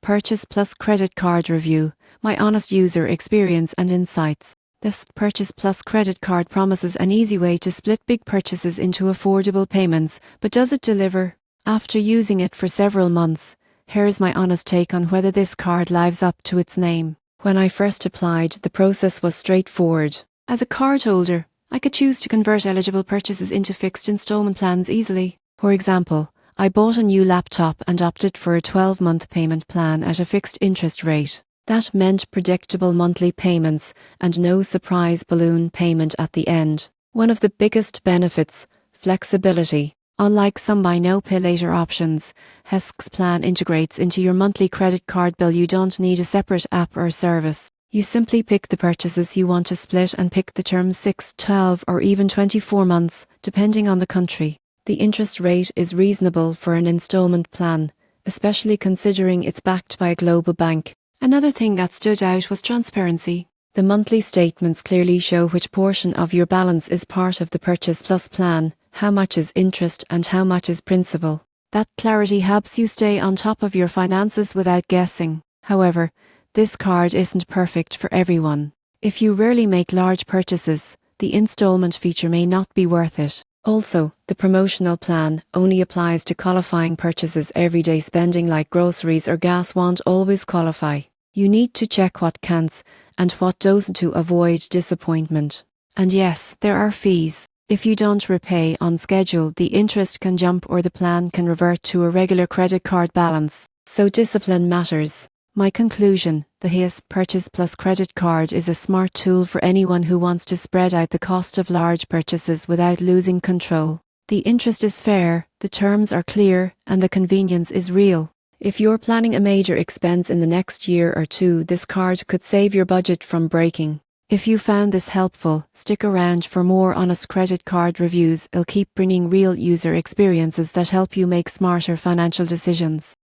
Purchase Plus Credit Card Review, my honest user experience and insights. This Purchase Plus credit card promises an easy way to split big purchases into affordable payments, but does it deliver? After using it for several months, here's my honest take on whether this card lives up to its name. When I first applied, the process was straightforward. As a cardholder, I could choose to convert eligible purchases into fixed installment plans easily. For example, I bought a new laptop and opted for a 12-month payment plan at a fixed interest rate. That meant predictable monthly payments and no surprise balloon payment at the end. One of the biggest benefits, flexibility. Unlike some buy now pay later options, HSBC's plan integrates into your monthly credit card bill. You don't need a separate app or service. You simply pick the purchases you want to split and pick the terms 6, 12 or even 24 months, depending on the country. The interest rate is reasonable for an installment plan, especially considering it's backed by a global bank. Another thing that stood out was transparency. The monthly statements clearly show which portion of your balance is part of the Purchase Plus plan, how much is interest and how much is principal. That clarity helps you stay on top of your finances without guessing. However, this card isn't perfect for everyone. If you rarely make large purchases, the installment feature may not be worth it. Also, the promotional plan only applies to qualifying purchases. Everyday spending like groceries or gas won't always qualify. You need to check what counts and what doesn't to avoid disappointment. And yes, there are fees. If you don't repay on schedule, the interest can jump or the plan can revert to a regular credit card balance. So discipline matters. My conclusion, the HSBC Purchase Plus credit card is a smart tool for anyone who wants to spread out the cost of large purchases without losing control. The interest is fair, the terms are clear, and the convenience is real. If you're planning a major expense in the next year or two, this card could save your budget from breaking. If you found this helpful, stick around for more honest credit card reviews. I'll keep bringing real user experiences that help you make smarter financial decisions.